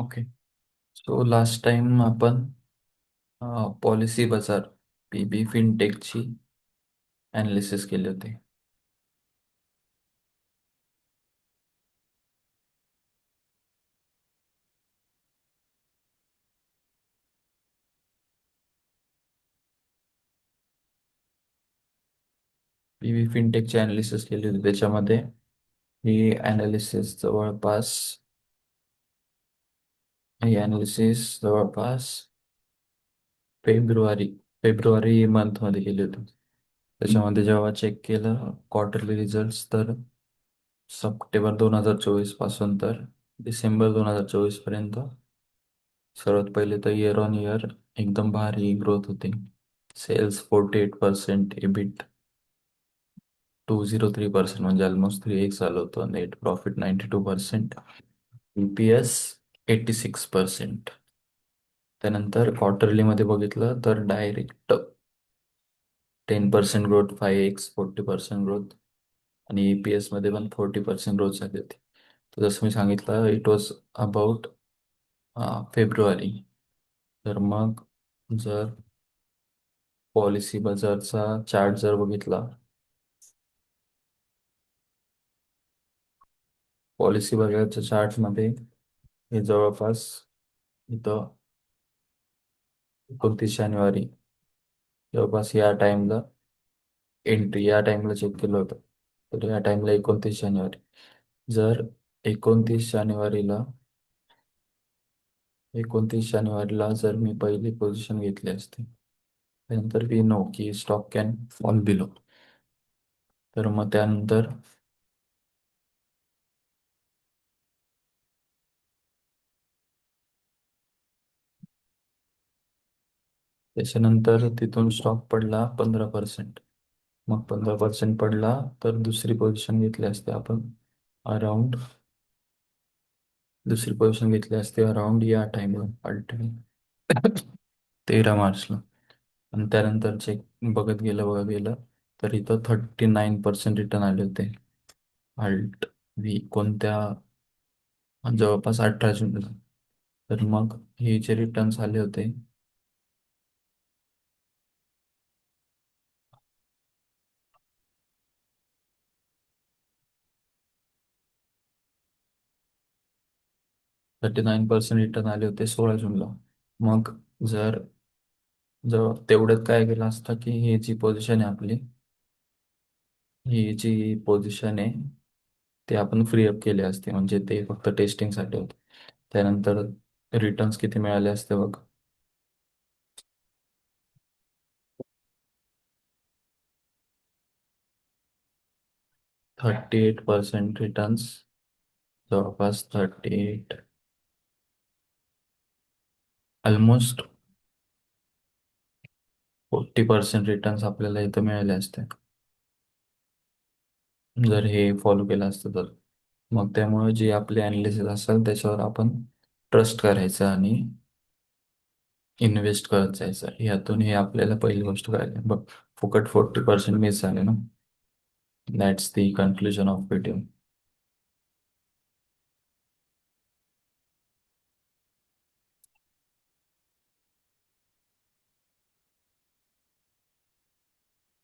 Okay. So last time आपण policy बाजार PB फिनटेकची analysis केली होती. पीबी फिनटेकची ॲनालिसिस केली होती. त्याच्यामध्ये ही ॲनालिसिस जवळपास फेब्रुवारी फेब्रुवारी मंथमध्ये केली होती. त्याच्यामध्ये जेव्हा चेक केलं क्वार्टरली रिझल्ट्स, तर सप्टेंबर 2024 पासून तर डिसेंबर 2024 पर्यंत सर्वात पहिले तर इयर ऑन इयर एकदम भारी ग्रोथ होती. सेल्स 48%, EBIT 203%, म्हणजे ऑलमोस्ट 3x झालं होतं. Net profit 92%, EPS 86%. त्यानंतर क्वार्टरलीमध्ये बघितलं तर डायरेक्ट 10% ग्रोथ, 5x 40% ग्रोथ, आणि EPS मध्ये पण 40% ग्रोथ झाली होती. तर जसं मी सांगितलं, इट वॉज अबाउट फेब्रुवारी. तर मग जर पॉलिसी बाजारचा चार्ट जर बघितला, पॉलिसी बाजारच्या चार्टमध्ये हे जवळपास इथं 29 जानेवारी, जवळपास या टाइमला चेक केलं होतं. तर या टाइमला 29 जानेवारी, जर 29 जानेवारीला 29 जानेवारीला जर मी पहिली पोझिशन घेतली असती, त्यानंतर वी नो की स्टॉक कॅन फॉल बिलो. तर मग त्याच्यानंतर तिथून स्टॉक पडला 15%. मग 15% पडला, तर अराउंड दुसरी पोझिशन घेतली असते अराउंड या टाइमला, अल्टिमेट 13 मार्चला. आणि त्यानंतर चेक बघत गेलं तर इथं 39% रिटर्न आले होते. अल्ट व्ही कोणत्या, जवळपास 18 जूनला. तर मग हे जे रिटर्न्स आले होते, 39% रिटर्न आले होते 16 जूनला. मग जर जर तेवढ्यात काय केलं असतं की ही जी पोझिशन आहे आपली, ही जी पोझिशन आहे ते आपण फ्री अप केले असते, म्हणजे ते फक्त टेस्टिंगसाठी होते. त्यानंतर रिटर्न्स किती मिळाले असते बघ. 38% रिटर्न्स, जवळपास 38, ऑलमोस्ट 40% रिटर्न्स आपल्याला इथं मिळाले असते, जर हे फॉलो केलं असतं तर. मग त्यामुळे जे आपले अनालिसिस असेल त्याच्यावर आपण ट्रस्ट करायचं आणि इन्व्हेस्ट करत जायचं. यातून हे आपल्याला पहिली गोष्ट करायला बघ, फुकट 40% मिस झाले ना. That's the conclusion of video.